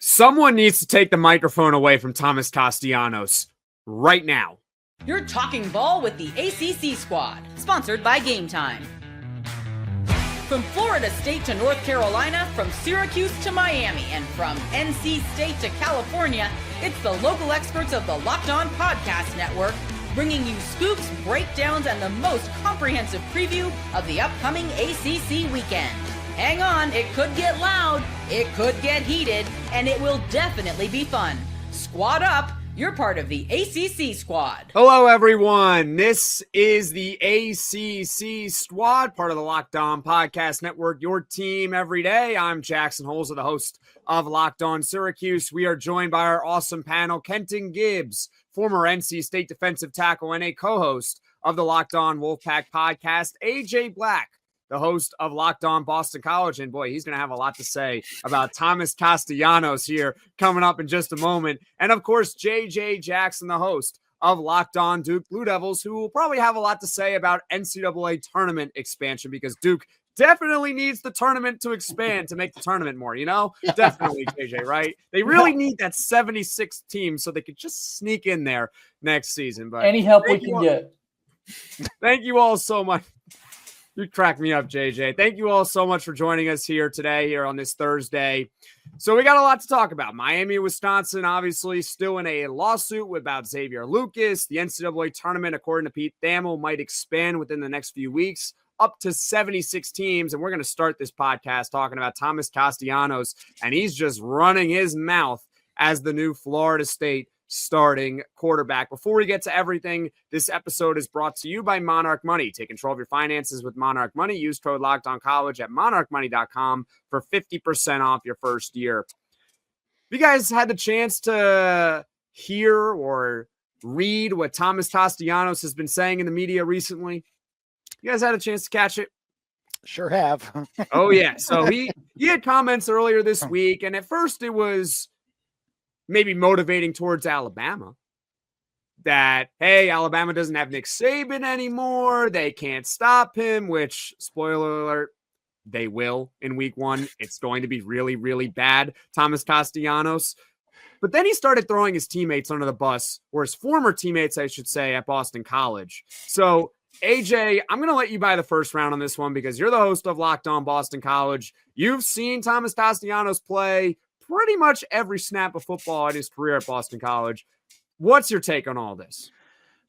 Someone needs to take the microphone away from Thomas Castellanos right now. You're talking ball with the ACC squad, sponsored by Game Time. From Florida State to North Carolina, from Syracuse to Miami, and from NC State to California, it's the local experts of the Locked On Podcast Network, bringing you scoops, breakdowns, and the most comprehensive preview of the upcoming ACC weekend. Hang on, it could get loud, it could get heated, and it will definitely be fun. Squad up, you're part of the ACC squad. Hello, everyone. This is the ACC squad, part of the Locked On Podcast Network, your team every day. I'm Jackson Holzer, the host of Locked On Syracuse. We are joined by our awesome panel, Kenton Gibbs, former NC State defensive tackle and a co-host of the Locked On Wolfpack podcast, AJ Black, the host of Locked On Boston College. And boy, he's going to have a lot to say about Thomas Castellanos here coming up in just a moment. And of course, JJ Jackson, the host of Locked On Duke Blue Devils, who will probably have a lot to say about NCAA tournament expansion, because Duke definitely needs the tournament to expand to make the tournament more, you know? Definitely, JJ, right? They really need that 76 team so they could just sneak in there next season. But any help we can get. Thank you all so much. You crack me up, JJ. Thank you all so much for joining us here today, here on this Thursday. So we got a lot to talk about. Miami, Wisconsin, obviously still in a lawsuit about Xavier Lucas. The NCAA tournament, according to Pete Thamel, might expand within the next few weeks up to 76 teams. And we're going to start this podcast talking about Thomas Castellanos, and he's just running his mouth as the new Florida State starting quarterback. Before we get to everything, this episode is brought to you by Monarch Money. Take control of your finances with Monarch Money. Use code LOCKEDONCollege at monarchmoney.com for 50% off your first year. Have you guys had the chance to hear or read what Thomas Castellanos has been saying in the media recently? You guys had a chance to catch it? Sure have. Oh, yeah. So he had comments earlier this week, and at first it was maybe motivating towards Alabama, that, hey, Alabama doesn't have Nick Saban anymore. They can't stop him, which, spoiler alert, they will in week one. It's going to be really, really bad, Thomas Castellanos. But then he started throwing his teammates under the bus, or his former teammates, I should say, at Boston College. So, AJ, I'm going to let you buy the first round on this one because you're the host of Locked On Boston College. You've seen Thomas Castellanos play pretty much every snap of football in his career at Boston College. What's your take on all this?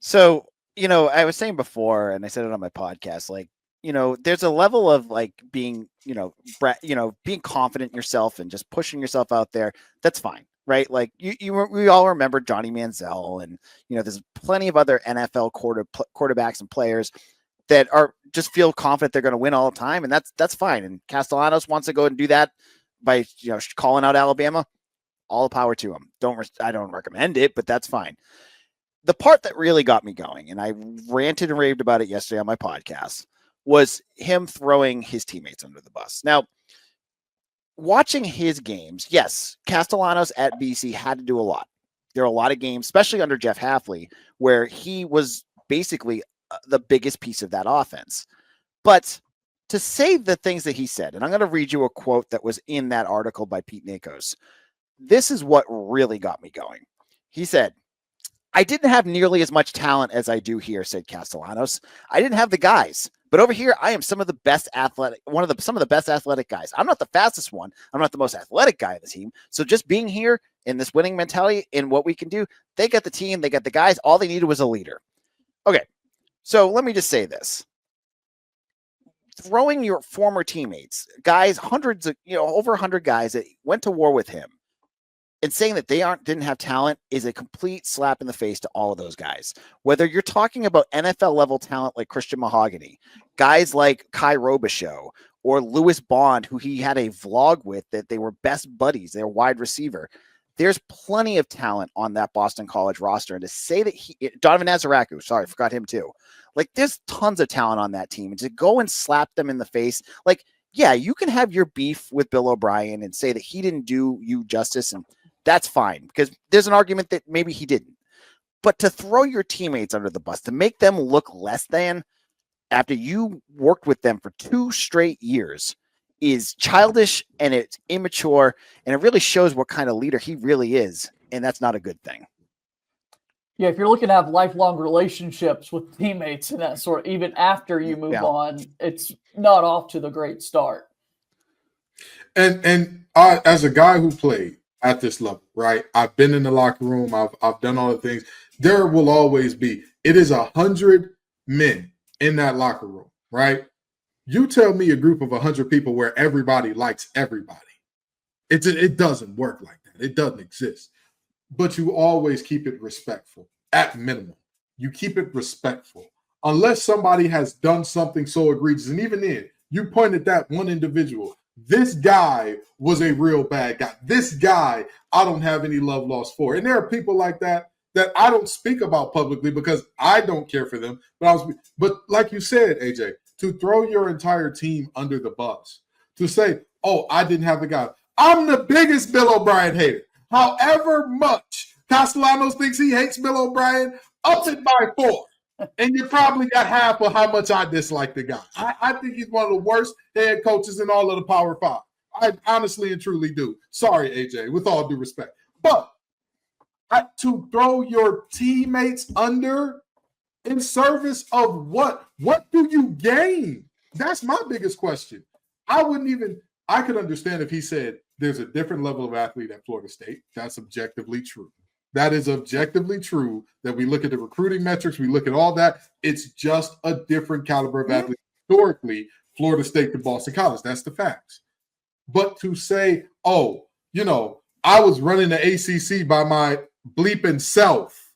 So, I was saying before, and I said it on my podcast, there's a level of being, being confident in yourself and just pushing yourself out there. That's fine, right? We all remember Johnny Manziel, and, there's plenty of other NFL quarterbacks and players that are just feel confident they're going to win all the time. And that's fine. And Castellanos wants to go and do that by calling out Alabama. All the power to him. I don't recommend it, but that's fine. The part that really got me going, and I ranted and raved about it yesterday on my podcast, was him throwing his teammates under the bus. Now, watching his games, yes, Castellanos at BC had to do a lot. There are a lot of games, especially under Jeff Hafley, where he was basically the biggest piece of that offense. But to say the things that he said, and I'm going to read you a quote that was in that article by Pete Nakos. This is what really got me going. He said, "I didn't have nearly as much talent as I do here," said Castellanos. "I didn't have the guys, but over here I am some of the best athletic guys. I'm not the fastest one. I'm not the most athletic guy on the team. So just being here in this winning mentality and what we can do, they got the team, they got the guys. All they needed was a leader." Okay, so let me just say this. Throwing your former teammates, guys, hundreds of, over 100 guys that went to war with him, and saying that they didn't have talent is a complete slap in the face to all of those guys. Whether you're talking about NFL level talent like Christian Mahogany, guys like Kai Robichaux, or Lewis Bond, who he had a vlog with that they were best buddies, they were wide receiver. There's plenty of talent on that Boston College roster. And to say that Donovan Nazaraku, sorry, I forgot him too. There's tons of talent on that team. And to go and slap them in the face, yeah, you can have your beef with Bill O'Brien and say that he didn't do you justice, and that's fine, because there's an argument that maybe he didn't. But to throw your teammates under the bus, to make them look less than after you worked with them for 2 straight years, is childish and it's immature, and it really shows what kind of leader he really is, and that's not a good thing. Yeah, if you're looking to have lifelong relationships with teammates and that sort, even after you move on, it's not off to the great start. And I, as a guy who played at this level, right? I've been in the locker room. I've done all the things. There will always be. It is 100 men in that locker room, right? You tell me a group of 100 people where everybody likes everybody. It doesn't work like that. It doesn't exist. But you always keep it respectful at minimum. You keep it respectful unless somebody has done something so egregious. And even then, you pointed that one individual. This guy was a real bad guy. This guy, I don't have any love lost for. And there are people like that I don't speak about publicly because I don't care for them. But like you said, AJ, to throw your entire team under the bus, to say, oh, I didn't have the guy. I'm the biggest Bill O'Brien hater. However much Castellanos thinks he hates Bill O'Brien, up it by 4. And you probably got half of how much I dislike the guy. I think he's one of the worst head coaches in all of the Power 5. I honestly and truly do. Sorry, AJ, with all due respect. But to throw your teammates under in service of what? What do you gain? That's my biggest question. I could understand if he said there's a different level of athlete at Florida State. That's objectively true. That is objectively true, that we look at the recruiting metrics, we look at all that. It's just a different caliber of athlete. Historically, Florida State to Boston College. That's the facts. But to say, oh, I was running the ACC by my bleeping self.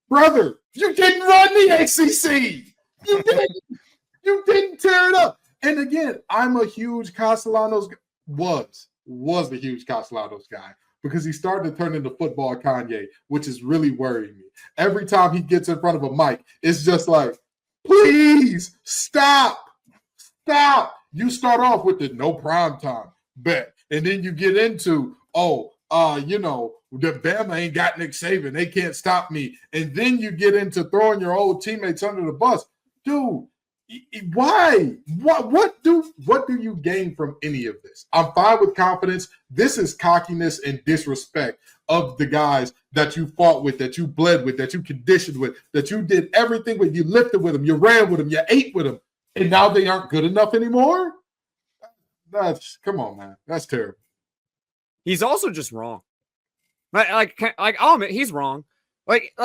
Brother, you didn't run the ACC. You didn't. You didn't tear it up. And again, I'm a huge Castellanos was a huge Castellanos guy because he started to turn into football Kanye, which is really worrying me. Every time he gets in front of a mic, it's just like, please stop. You start off with the no prime time bet, and then you get into, the Bama ain't got Nick Saban. They can't stop me. And then you get into throwing your old teammates under the bus. Dude, why? What do you gain from any of this? I'm fine with confidence. This is cockiness and disrespect of the guys that you fought with, that you bled with, that you conditioned with, that you did everything with. You lifted with them, you ran with them, you ate with them, and now they aren't good enough anymore? Come on, man. That's terrible. He's also just wrong. I'll admit he's wrong.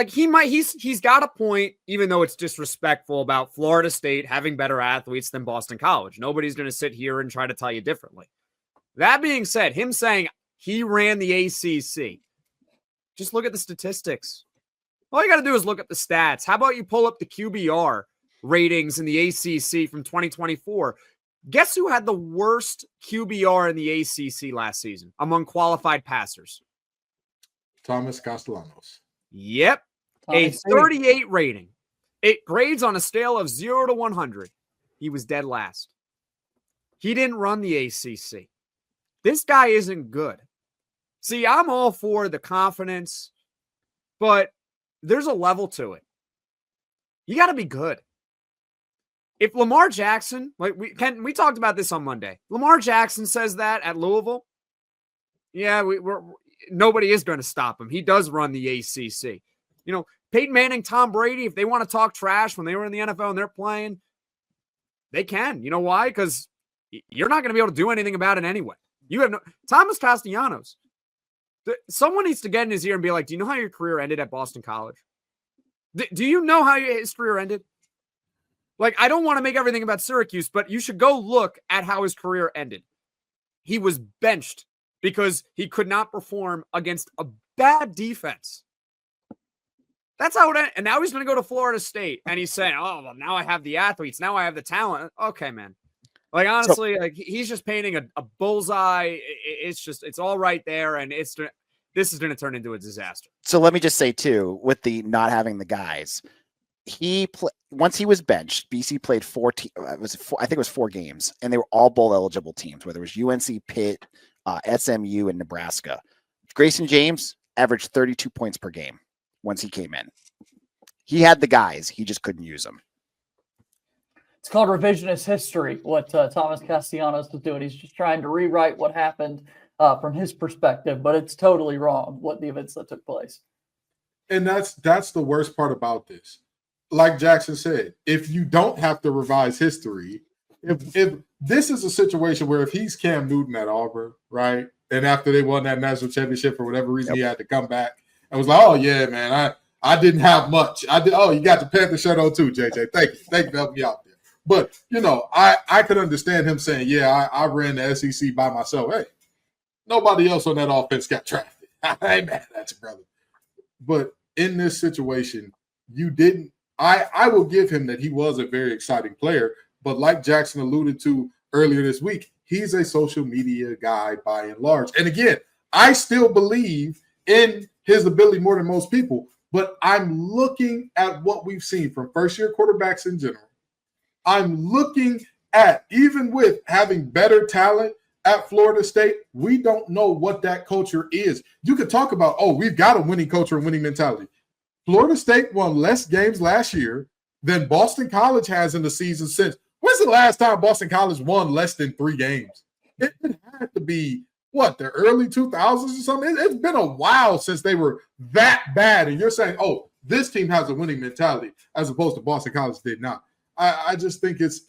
He's got a point, even though it's disrespectful about Florida State having better athletes than Boston College. Nobody's going to sit here and try to tell you differently. That being said, him saying he ran the ACC, just look at the statistics. All you got to do is look at the stats. How about you pull up the QBR ratings in the ACC from 2024? Guess who had the worst QBR in the ACC last season among qualified passers? Thomas Castellanos. Yep. A 38 rating. It grades on a scale of 0 to 100. He was dead last. He didn't run the ACC. This guy isn't good. See, I'm all for the confidence, but there's a level to it. You got to be good. If Lamar Jackson, we talked about this on Monday. Lamar Jackson says that at Louisville. Yeah, nobody is going to stop him. He does run the ACC. Peyton Manning, Tom Brady, if they want to talk trash when they were in the NFL and they're playing, they can. You know why? Because you're not going to be able to do anything about it anyway. You have Thomas Castellanos. Someone needs to get in his ear and be like, do you know how your career ended at Boston College? Do you know how his career ended? I don't want to make everything about Syracuse, but you should go look at how his career ended. He was benched because he could not perform against a bad defense. That's how it ended. And now he's going to go to Florida State, and he's saying, oh, well, now I have the athletes. Now I have the talent. Okay, man. Honestly, he's just painting a bullseye. It's all right there, and this is going to turn into a disaster. So let me just say, too, with the not having the guys, once he was benched, BC played I think it was 4 games, and they were all bowl eligible teams, whether it was UNC, Pitt, SMU, and Nebraska. Grayson James averaged 32 points per game once he came in. He had the guys, he just couldn't use them. It's called revisionist history, what Thomas Castellanos is doing. He's just trying to rewrite what happened from his perspective, but it's totally wrong what the events that took place. And that's the worst part about this. Like Jackson said, if you don't have to revise history, if this is a situation where if he's Cam Newton at Auburn, right, and after they won that national championship for whatever reason, he had to come back and was like, oh yeah, man, I didn't have much. Oh, you got the Panther shirt on too, JJ. Thank you for helping me out there. But I could understand him saying, yeah, I ran the SEC by myself. Hey, nobody else on that offense got drafted. I ain't mad at you, brother. But in this situation, you didn't. I will give him that he was a very exciting player, but like Jackson alluded to earlier this week, he's a social media guy by and large. And again, I still believe in his ability more than most people, but I'm looking at what we've seen from first-year quarterbacks in general. I'm looking at, even with having better talent at Florida State, we don't know what that culture is. You could talk about, we've got a winning culture and winning mentality. Florida State won less games last year than Boston College has in the season since. When's the last time Boston College won less than 3 games? It had to be, the early 2000s or something? It's been a while since they were that bad. And you're saying, this team has a winning mentality as opposed to Boston College did not. I just think it's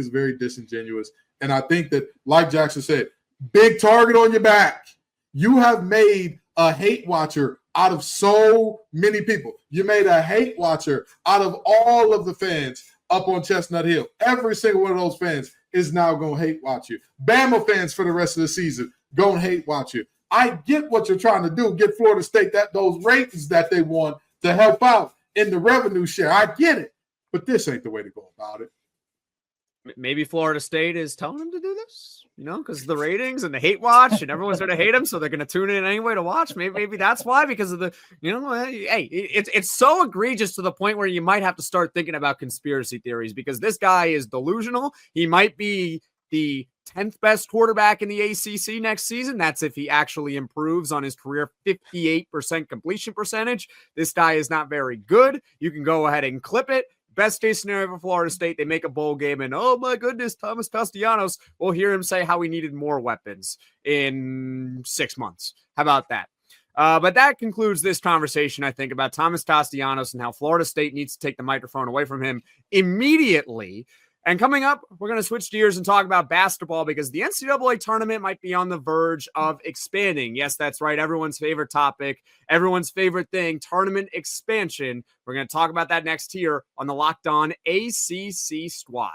very disingenuous. And I think that, like Jackson said, big target on your back. You have made a hate watcher out of so many people. You made a hate watcher out of all of the fans up on Chestnut Hill. Every single one of those fans is now going to hate watch you. Bama fans for the rest of the season going to hate watch you. I get what you're trying to do, get Florida State those ratings that they want to help out in the revenue share. I get it, but this ain't the way to go about it. Maybe Florida State is telling them to do this, because the ratings and the hate watch and everyone's going to hate them. So they're going to tune in anyway to watch. Maybe that's why, because of the, hey, it's so egregious to the point where you might have to start thinking about conspiracy theories, because this guy is delusional. He might be the 10th best quarterback in the ACC next season. That's if he actually improves on his career 58% completion percentage. This guy is not very good. You can go ahead and clip it. Best case scenario for Florida State, they make a bowl game, and oh my goodness, Thomas Castellanos, we'll hear him say how he needed more weapons in 6 months. How about that? But that concludes this conversation, I think, about Thomas Castellanos and how Florida State needs to take the microphone away from him immediately. And coming up, we're going to switch gears and talk about basketball, because the NCAA tournament might be on the verge of expanding. Yes, that's right. Everyone's favorite topic, everyone's favorite thing, tournament expansion. We're going to talk about that next here on the Locked On ACC Squad.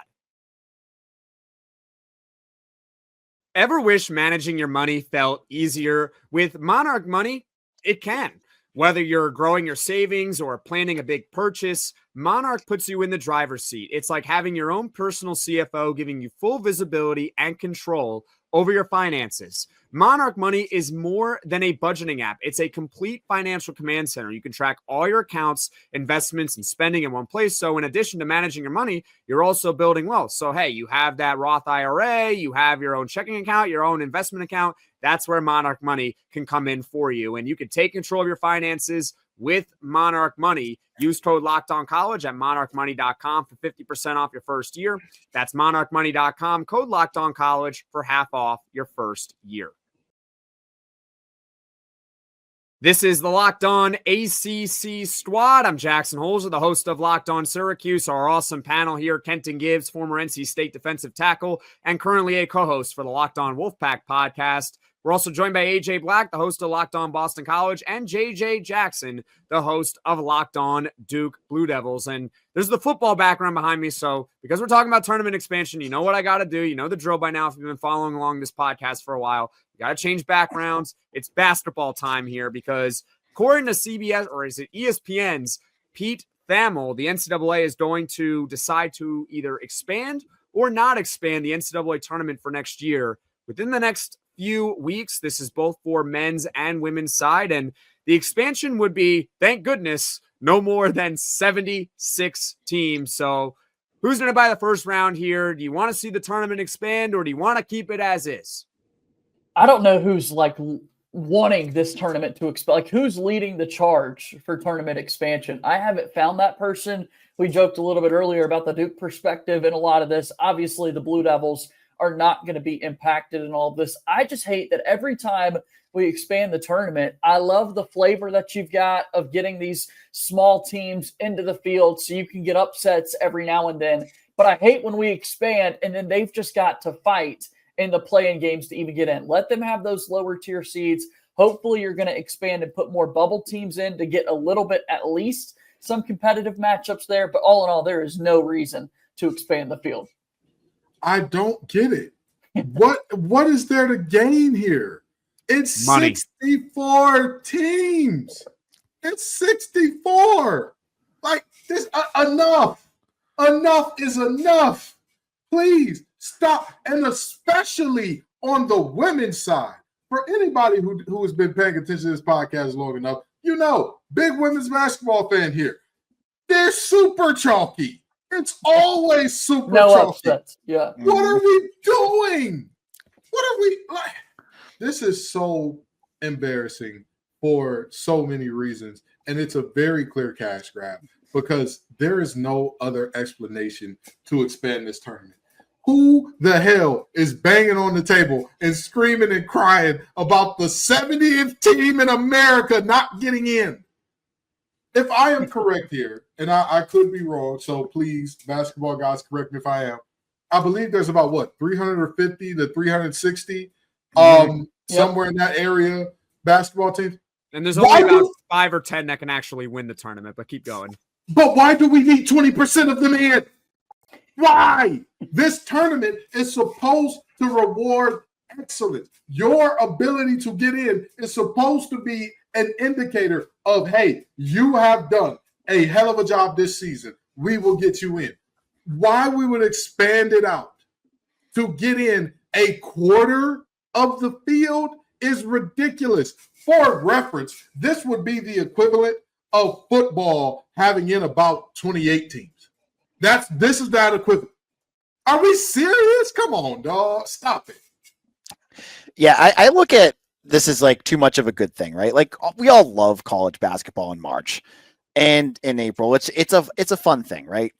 Ever wish managing your money felt easier? With Monarch Money, it can. Whether you're growing your savings or planning a big purchase, Monarch puts you in the driver's seat. It's like having your own personal CFO, giving you full visibility and control over your finances. Monarch Money is more than a budgeting app. It's a complete financial command center. You can track all your accounts, investments, and spending in one place. So in addition to managing your money, you're also building wealth. So hey, you have that Roth IRA, you have your own checking account, your own investment account. That's where Monarch Money can come in for you. And you can take control of your finances with Monarch Money. Use code LOCKEDONCollege at monarchmoney.com for 50% off your first year. That's monarchmoney.com, code LOCKEDONCollege for half off your first year. This is the Locked On ACC Squad. I'm Jackson Holzer, the host of Locked On Syracuse. Our awesome panel here, Kenton Gibbs, former NC State defensive tackle and currently a co-host for the Locked On Wolfpack podcast. We're also joined by AJ Black, the host of Locked On Boston College, and JJ Jackson, the host of Locked On Duke Blue Devils. And there's the football background behind me. So because we're talking about tournament expansion, you know what I got to do. You know the drill by now if you've been following along this podcast for a while. You got to change backgrounds. It's basketball time here, because according to CBS, or is it ESPN's Pete Thamel, the NCAA is going to decide to either expand or not expand the NCAA tournament for next year within the next few weeks. This is both for men's and women's side. And the expansion would be, thank goodness, no more than 76 teams. So who's going to buy the first round here? Do you want to see the tournament expand, or do you want to keep it as is? I don't know who's wanting this tournament to expand. Like, who's leading the charge for tournament expansion? I haven't found that person. We joked a little bit earlier about the Duke perspective in a lot of this. Obviously, the Blue Devils are not going to be impacted in all of this. I just hate that every time we expand the tournament, I love the flavor that you've got of getting these small teams into the field so you can get upsets every now and then. But I hate when we expand and then they've just got to fight in the play-in games to even get in. Let them have those lower tier seeds. Hopefully you're going to expand and put more bubble teams in to get a little bit, at least some competitive matchups there. But all in all, there is no reason to expand the field. I don't get it. What is there to gain here? It's Money. 64 teams. It's 64. Like this, enough. Enough is enough. Please stop. And especially on the women's side, for anybody who has been paying attention to this podcast long enough, big women's basketball fan here. They're super chalky. It's always super chalky. Upsets. Yeah. What are we doing? What are we like? This is so embarrassing for so many reasons. And it's a very clear cash grab because there is no other explanation to expand this tournament. Who the hell is banging on the table and screaming and crying about the 70th team in America not getting in? If I am correct here, and I could be wrong, so please, basketball guys, correct me if I am. I believe there's about 350 to 360 somewhere in that area basketball teams. And there's only about 5 or 10 that can actually win the tournament, but keep going. But why do we need 20% of them in? Why? This tournament is supposed to reward excellence. Your ability to get in is supposed to be an indicator of, hey, you have done a hell of a job this season. We will get you in. Why we would expand it out to get in a quarter of the field is ridiculous. For reference, this would be the equivalent of football having in about 28 teams. This is that equivalent. Are we serious? Come on, dog. Stop it. Yeah, I look at this as like too much of a good thing, right? Like we all love college basketball in March and in April. It's a fun thing, right?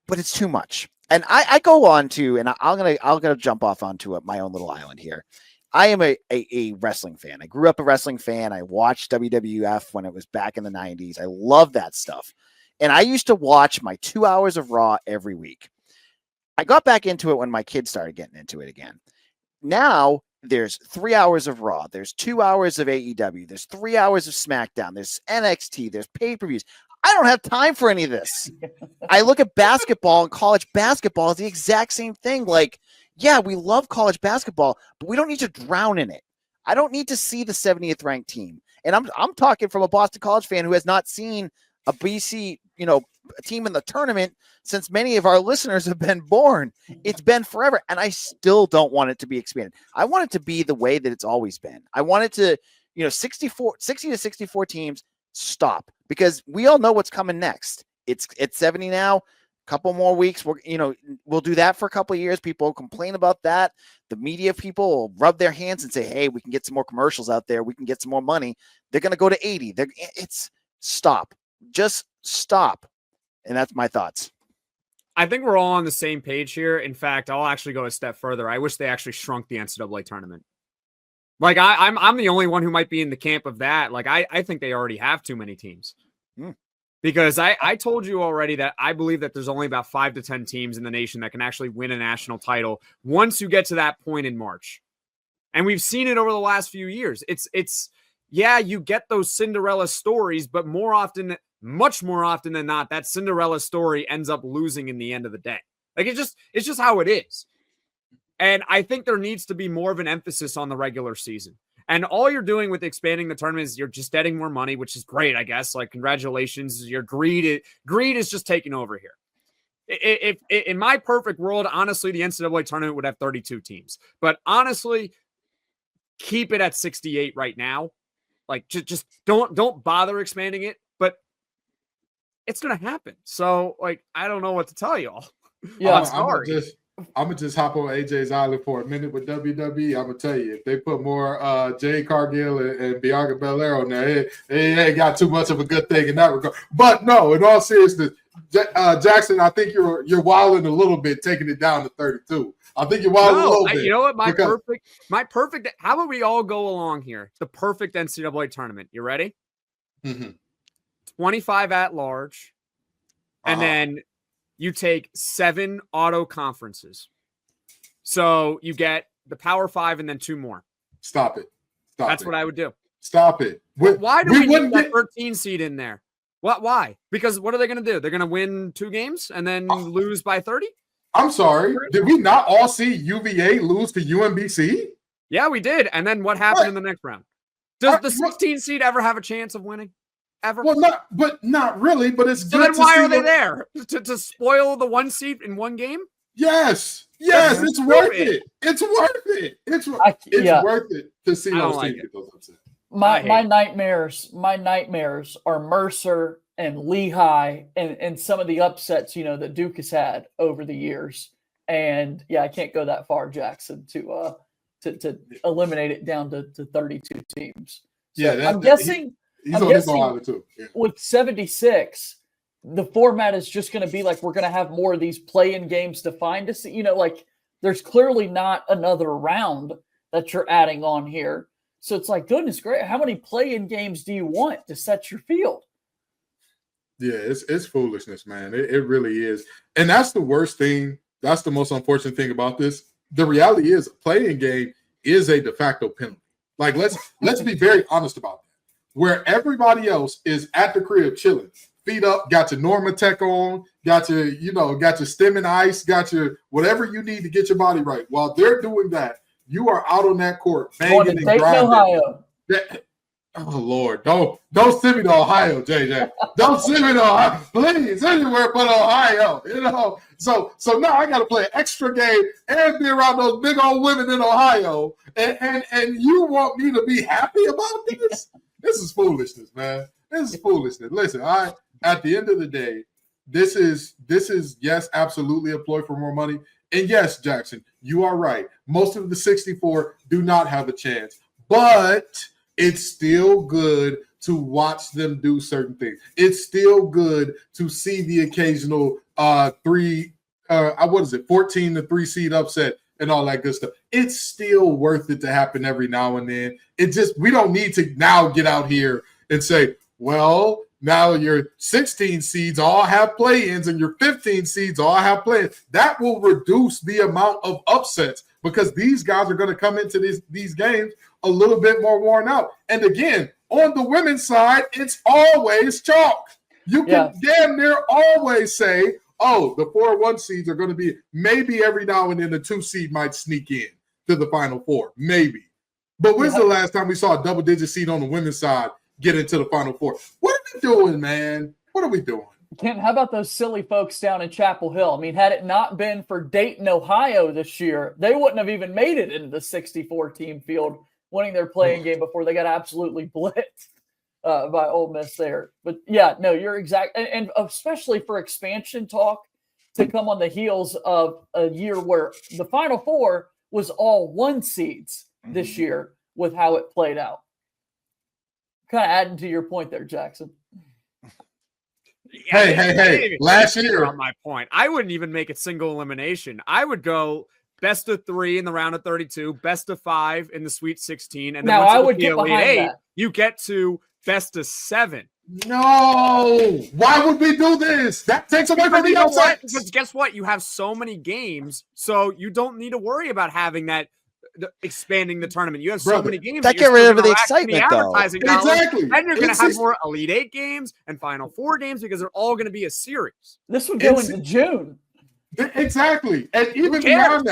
But it's too much. And I go on to, and I'm gonna jump off onto my own little island here. I am a wrestling fan. I grew up a wrestling fan. I watched WWF when it was back in the 90s. I love that stuff. And I used to watch my 2 hours of Raw every week. I got back into it when my kids started getting into it again. Now there's 3 hours of Raw. There's 2 hours of AEW. There's 3 hours of SmackDown. There's NXT. There's pay-per-views. I don't have time for any of this. I look at basketball, and college basketball is the exact same thing. Like, yeah, we love college basketball, but we don't need to drown in it. I don't need to see the 70th ranked team. And I'm talking from a Boston College fan who has not seen a BC, a team in the tournament since many of our listeners have been born. It's been forever, and I still don't want it to be expanded. I want it to be the way that it's always been. I want it to, 60 to 64 teams, stop, because we all know what's coming next. It's 70 now. Couple more weeks, we'll do that for a couple of years. People complain about that. The media people will rub their hands and say, hey, we can get some more commercials out there. We can get some more money. They're going to go to 80. It's stop. Just stop. And that's my thoughts. I think we're all on the same page here. In fact, I'll actually go a step further. I wish they actually shrunk the NCAA tournament. Like I'm the only one who might be in the camp of that. Like I think they already have too many teams. Because I told you already that I believe that there's only about 5 to 10 teams in the nation that can actually win a national title once you get to that point in March. And we've seen it over the last few years. It's you get those Cinderella stories, but much more often than not, that Cinderella story ends up losing in the end of the day. Like it's just how it is. And I think there needs to be more of an emphasis on the regular season. And all you're doing with expanding the tournament is you're just getting more money, which is great, I guess. Like, congratulations. Your greed is just taking over here. If in my perfect world, honestly, the NCAA tournament would have 32 teams. But honestly, keep it at 68 right now. Like, just don't bother expanding it. But it's going to happen. So, like, I don't know what to tell you all. Yeah, I'm sorry. I'm gonna just hop on AJ's island for a minute with WWE. I'm gonna tell you, if they put more Jade Cargill and Bianca Belair on there, it ain't got too much of a good thing in that regard. But no, in all seriousness, Jackson, I think you're wilding a little bit, taking it down to 32. I think you're wilding a little bit. You know what? My perfect. How about we all go along here? The perfect NCAA tournament. You ready? 25 at large, and then you take 7 auto conferences. So you get the Power 5 and then 2 more. Stop it. That's what I would do. Stop it. Why do we need that 13 seed in there? Why? Because what are they going to do? They're going to win 2 games and then lose by 30? I'm sorry. Did we not all see UVA lose to UMBC? Yeah, we did. And then what happened in the next round? Does the 16 seed ever have a chance of winning? Ever? Well, not really, but it's so good. Then why are they there? To spoil the 1 seed in 1 game? Yes, it's worth it. It's worth it. It's worth it to see those teams get those upset. My nightmares are Mercer and Lehigh and some of the upsets, that Duke has had over the years. And I can't go that far, Jackson, to eliminate it down to 32 teams. So I'm guessing with 76, the format is just going to be like we're going to have more of these play-in games to find to see. There's clearly not another round that you're adding on here. So it's like, goodness gracious, how many play-in games do you want to set your field? Yeah, it's foolishness, man. It really is. And that's the worst thing. That's the most unfortunate thing about this. The reality is a play-in game is a de facto penalty. Like, let's be very honest about that. Where everybody else is at the crib chilling, feet up, got your Normatec on, got your stem and ice, got your whatever you need to get your body right. While they're doing that, you are out on that court banging and grinding. Ohio. Oh Lord, don't send me to Ohio, JJ. Don't send me to Ohio, please. Anywhere but Ohio, So now I got to play an extra game and be around those big old women in Ohio, and you want me to be happy about this? This is foolishness, man. This is foolishness. Listen, at the end of the day, this is yes, absolutely a ploy for more money. And yes, Jackson, you are right. Most of the 64 do not have a chance, but it's still good to watch them do certain things. It's still good to see the occasional 14 to 3 seed upset and all that good stuff. It's still worth it to happen every now and then. We don't need to now get out here and say, well, now your 16 seeds all have play-ins and your 15 seeds all have play-ins. That will reduce the amount of upsets because these guys are going to come into these games a little bit more worn out. And again, on the women's side, it's always chalk. You can damn near always say, oh, the 4-1 seeds are going to be maybe every now and then the 2 seed might sneak in to the Final Four, maybe. But when's the last time we saw a double-digit seed on the women's side get into the Final Four? What are we doing, man? What are we doing? Ken, how about those silly folks down in Chapel Hill? I mean, had it not been for Dayton, Ohio this year, they wouldn't have even made it into the 64-team field, winning their playing game before they got absolutely blitzed by Ole Miss there. But, you're exact. And especially for expansion talk to come on the heels of a year where the Final Four was all 1 seeds this year with how it played out. Kind of adding to your point there, Jackson. Hey! Last year, on my point, I wouldn't even make it single elimination. I would go best of 3 in the round of 32, best of 5 in the Sweet 16, and then now once I would get Elite behind 8, that. You get to best of 7. No, why would we do this? That takes away from the upset. Because guess what? You have so many games, so you don't need to worry about having that. Expanding the tournament, you have so many games that get rid of the excitement, though. Exactly, and you're going to have more Elite 8 games and Final 4 games because they're all going to be a series. This would go into June. Exactly, and even beyond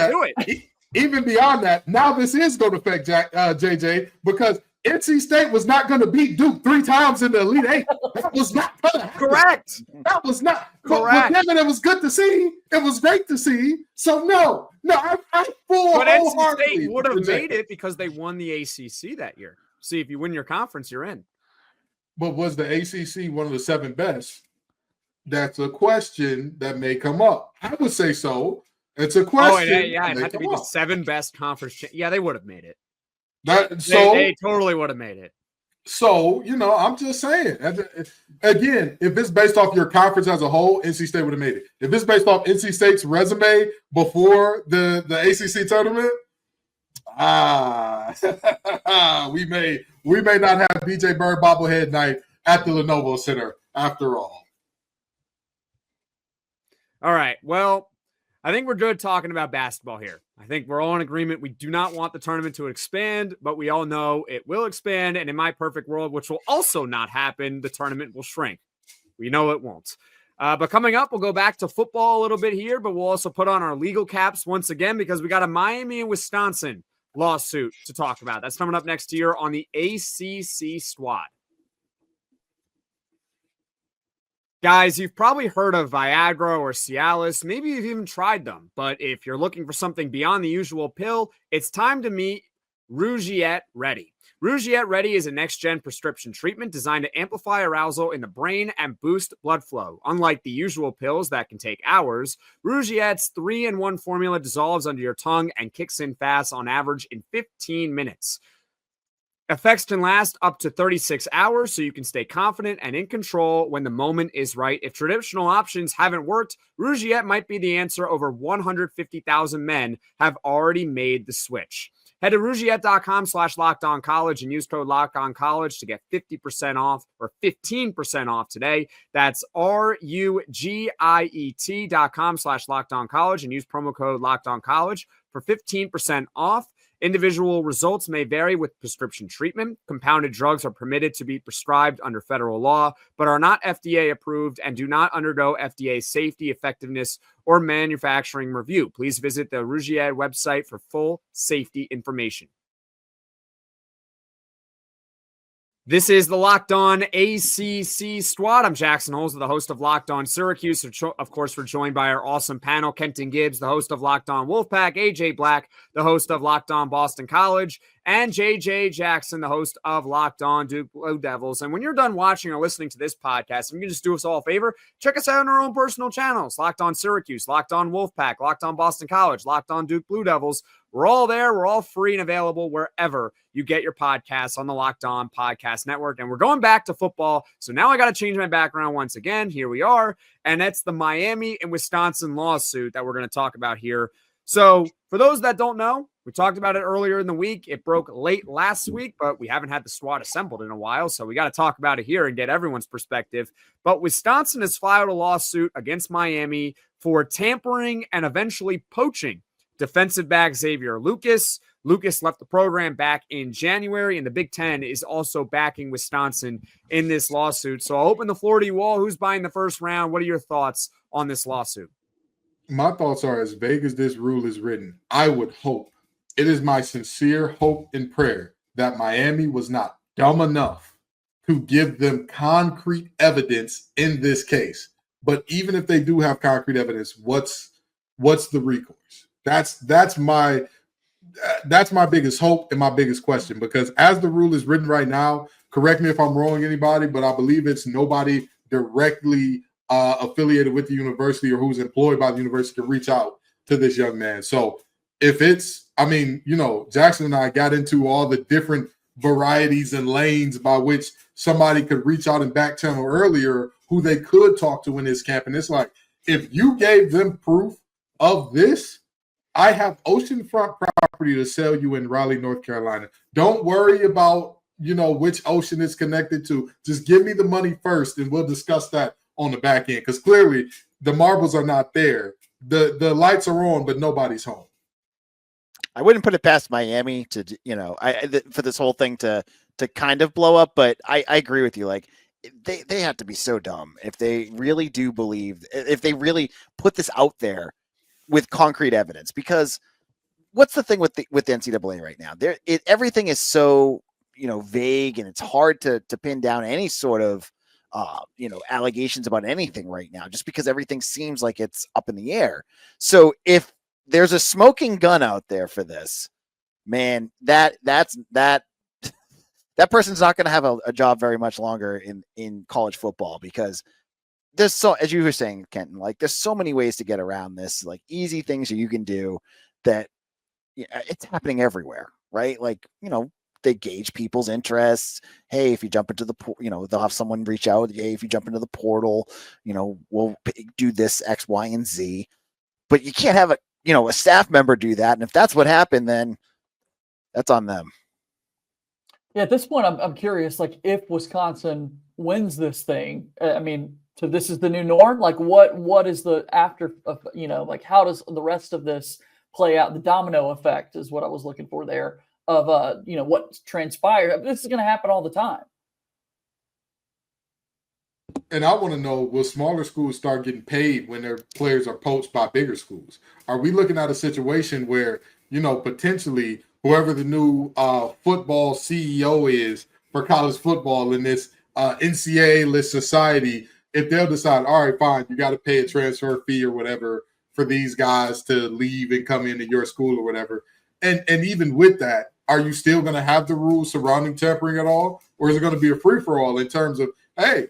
that, now this is going to affect JJ because NC State was not going to beat Duke 3 times in the Elite 8. That was not going to happen. Correct. That was not correct. But it was good to see. It was great to see. So no, I But NC State would have made it because they won the ACC that year. See, if you win your conference, you're in. But was the ACC one of the 7 best? That's a question that may come up. I would say so. It's a Oh, question. yeah, it They had to be come the up. 7 best conference. Yeah, they would have made it. They Totally would have made it. So, I'm just saying. Again, if it's based off your conference as a whole, NC State would have made it. If it's based off NC State's resume before the ACC tournament, we may not have BJ Bird bobblehead night at the Lenovo Center after all. All right. Well, I think we're good talking about basketball here. I think we're all in agreement. We do not want the tournament to expand, but we all know it will expand. And in my perfect world, which will also not happen, the tournament will shrink. We know it won't. But coming up, we'll go back to football a little bit here, but we'll also put on our legal caps once again because we got a Miami and Wisconsin lawsuit to talk about. That's coming up next year on the ACC Squad. Guys, you've probably heard of Viagra or Cialis. Maybe you've even tried them. But if you're looking for something beyond the usual pill, it's time to meet Rougiette Ready. Rougiette Ready is a next-gen prescription treatment designed to amplify arousal in the brain and boost blood flow. Unlike the usual pills that can take hours, Rougiette's 3-in-1 formula dissolves under your tongue and kicks in fast on average in 15 minutes. Effects can last up to 36 hours, so you can stay confident and in control when the moment is right. If traditional options haven't worked, Rougiette might be the answer. Over 150,000 men have already made the switch. Head to Rougiette.com/LockedOnCollege and use code LockedOnCollege to get 50% off or 15% off today. That's RUGIET.com/LockedOnCollege and use promo code LockedOnCollege for 15% off. Individual results may vary with prescription treatment. Compounded drugs are permitted to be prescribed under federal law, but are not FDA approved and do not undergo FDA safety, effectiveness, or manufacturing review. Please visit the Rougiette website for full safety information. This is the Locked On ACC Squad. I'm Jackson Holzer, the host of Locked On Syracuse. Of course, we're joined by our awesome panel, Kenton Gibbs, the host of Locked On Wolfpack, AJ Black, the host of Locked On Boston College, and JJ Jackson, the host of Locked On Duke Blue Devils. And when you're done watching or listening to this podcast, you can just do us all a favor, check us out on our own personal channels, Locked On Syracuse, Locked On Wolfpack, Locked On Boston College, Locked On Duke Blue Devils. We're all there. We're all free and available wherever you get your podcasts on the Locked On Podcast Network. And we're going back to football. So now I got to change my background once again. Here we are. And that's the Miami and Wisconsin lawsuit that we're going to talk about here. So for those that don't know, we talked about it earlier in the week. It broke late last week, but we haven't had the squad assembled in a while. So we got to talk about it here and get everyone's perspective. But Wisconsin has filed a lawsuit against Miami for tampering and eventually poaching defensive back Xavier Lucas. Lucas left the program back in January, and the Big Ten is also backing Wisconsin in this lawsuit. So I'll open the floor to you all. Who's buying the first round? What are your thoughts on this lawsuit? My thoughts are as vague as this rule is written. I would hope, it is my sincere hope and prayer that Miami was not dumb enough to give them concrete evidence in this case. But even if they do have concrete evidence, what's the recourse? That's my biggest hope and my biggest question, because as the rule is written right now, correct me if I'm wrong, anybody, but I believe it's nobody directly affiliated with the university or who's employed by the university to reach out to this young man. So if it's, Jackson and I got into all the different varieties and lanes by which somebody could reach out and back channel earlier who they could talk to in this camp. And it's like, if you gave them proof of this, I have oceanfront property to sell you in Raleigh, North Carolina. Don't worry about, which ocean it's connected to. Just give me the money first, and we'll discuss that on the back end. Because clearly the marbles are not there. The lights are on, but nobody's home. I wouldn't put it past Miami to, for this whole thing to kind of blow up. But I agree with you. Like, they have to be so dumb if they really do believe, if they really put this out there with concrete evidence. Because what's the thing with the NCAA right now? Everything is so, vague, and it's hard to pin down any sort of, allegations about anything right now, just because everything seems like it's up in the air. So if there's a smoking gun out there for this, man, that person's not going to have a job very much longer in college football, because there's so, as you were saying, Kenton, like there's so many ways to get around this, like easy things that you can do that it's happening everywhere, right? Like, they gauge people's interests. Hey, if you jump into the, they'll have someone reach out. Hey, if you jump into the portal, we'll do this X, Y, and Z. But you can't have a staff member do that. And if that's what happened, then that's on them. Yeah, at this point, I'm curious, like if Wisconsin wins this thing, I mean, so this is the new norm. Like what is the after of, like how does the rest of this play out? The domino effect is what I was looking for there of, what transpired. This is going to happen all the time. And I want to know, will smaller schools start getting paid when their players are poached by bigger schools? Are we looking at a situation where, potentially whoever the new football CEO is for college football in this NCAA-less society, if they'll decide, all right, fine, you got to pay a transfer fee or whatever for these guys to leave and come into your school or whatever. And even with that, are you still going to have the rules surrounding tampering at all? Or is it going to be a free-for-all in terms of, hey,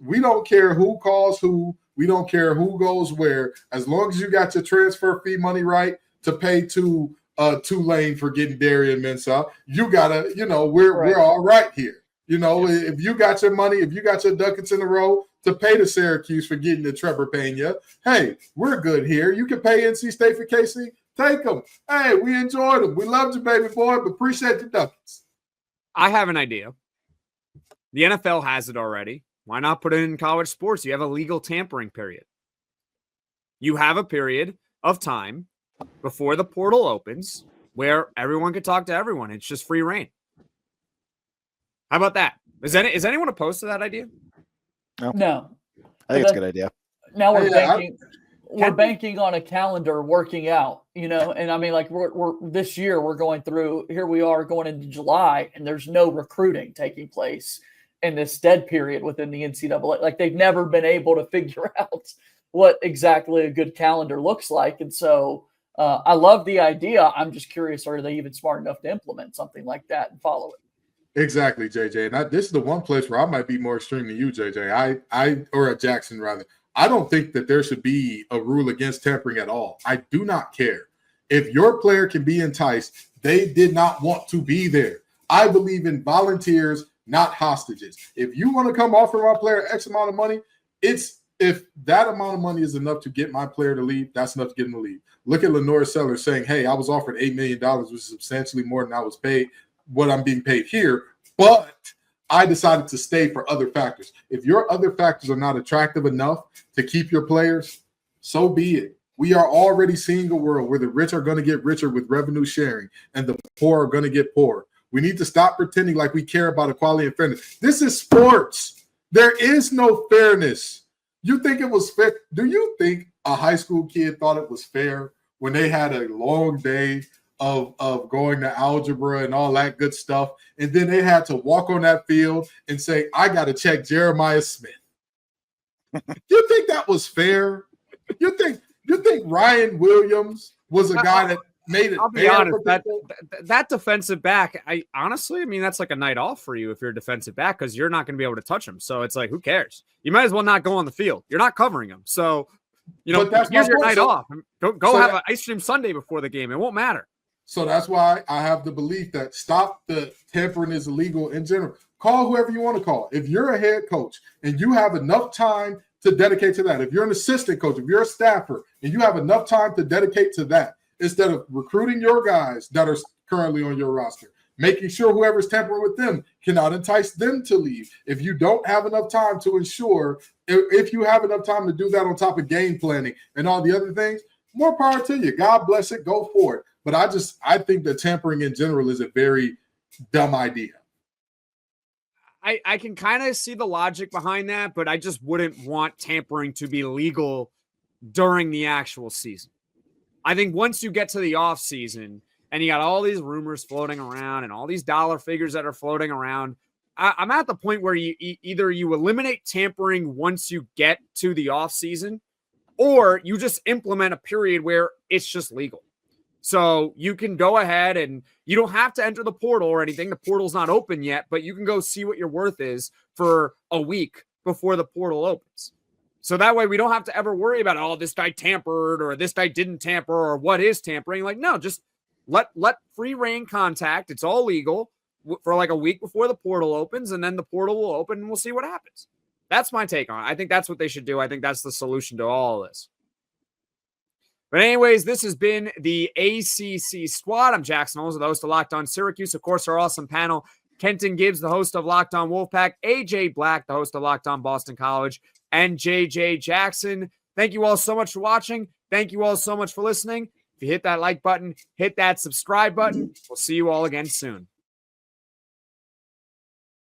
we don't care who calls who, we don't care who goes where, as long as you got your transfer fee money right to pay to Tulane for getting Darian Mensah, you gotta, we're all right here. If you got your money, if you got your ducats in a row to pay to Syracuse for getting the Trevor Pena, hey, we're good here. You can pay NC State for Casey. Take them. Hey, we enjoyed them. We loved you, baby boy, but appreciate the ducats. I have an idea. The NFL has it already. Why not put it in college sports? You have a legal tampering period. You have a period of time before the portal opens where everyone can talk to everyone. It's just free reign. How about that? Is anyone opposed to that idea? No. I think it's a good idea. Now we're banking on a calendar working out, and I mean, like we're this year we're going through, here we are going into July and there's no recruiting taking place in this dead period within the NCAA. Like they've never been able to figure out what exactly a good calendar looks like. And so I love the idea. I'm just curious, are they even smart enough to implement something like that and follow it? Exactly, JJ. And this is the one place where I might be more extreme than you, JJ. Or a Jackson rather. I don't think that there should be a rule against tampering at all. I do not care. If your player can be enticed, they did not want to be there. I believe in volunteers, not hostages. If you want to come offer my player X amount of money, if that amount of money is enough to get my player to leave, that's enough to get him to leave. Look at Lenore Sellers saying, hey, I was offered $8 million, which is substantially more than I was paid, what I'm being paid here, but I decided to stay for other factors. If your other factors are not attractive enough to keep your players, so be it. We are already seeing a world where the rich are going to get richer with revenue sharing and the poor are going to get poorer. We need to stop pretending like we care about equality and fairness. This is sports. There is no fairness. You think it was fair? Do you think a high school kid thought it was fair when they had a long day of going to algebra and all that good stuff, and then they had to walk on that field and say, I got to check Jeremiah Smith? You think that was fair? You think Ryan Williams was a guy that made it? I'll be honest, that defensive back, I mean, that's like a night off for you if you're a defensive back, because you're not going to be able to touch him. So it's like, who cares? You might as well not go on the field. You're not covering him. So, here's your night off. Go have an ice cream sundae before the game. It won't matter. So that's why I have the belief that stop the tampering is illegal in general. Call whoever you want to call. If you're a head coach and you have enough time to dedicate to that, if you're an assistant coach, if you're a staffer and you have enough time to dedicate to that, instead of recruiting your guys that are currently on your roster, making sure whoever's tampering with them cannot entice them to leave. If you don't have enough time to ensure, if you have enough time to do that on top of game planning and all the other things, more power to you. God bless it. Go for it. But I think that tampering in general is a very dumb idea. I can kind of see the logic behind that, but I just wouldn't want tampering to be legal during the actual season. I think once you get to the off season and you got all these rumors floating around and all these dollar figures that are floating around, I'm at the point where you either you eliminate tampering once you get to the off season, or you just implement a period where it's just legal. So you can go ahead and you don't have to enter the portal or anything. The portal's not open yet, but you can go see what your worth is for a week before the portal opens. So that way we don't have to ever worry about, oh, this guy tampered or this guy didn't tamper or what is tampering. Like, no, just let free reign contact. It's all legal for like a week before the portal opens, and then the portal will open and we'll see what happens. That's my take on it. I think that's what they should do. I think that's the solution to all of this. But anyways, this has been the ACC Squad. I'm Jackson Holzer, the host of Locked On Syracuse. Of course, our awesome panel, Kenton Gibbs, the host of Locked On Wolfpack, AJ Black, the host of Locked On Boston College, and JJ Jackson. Thank you all so much for watching. Thank you all so much for listening. If you hit that like button, hit that subscribe button. We'll see you all again soon.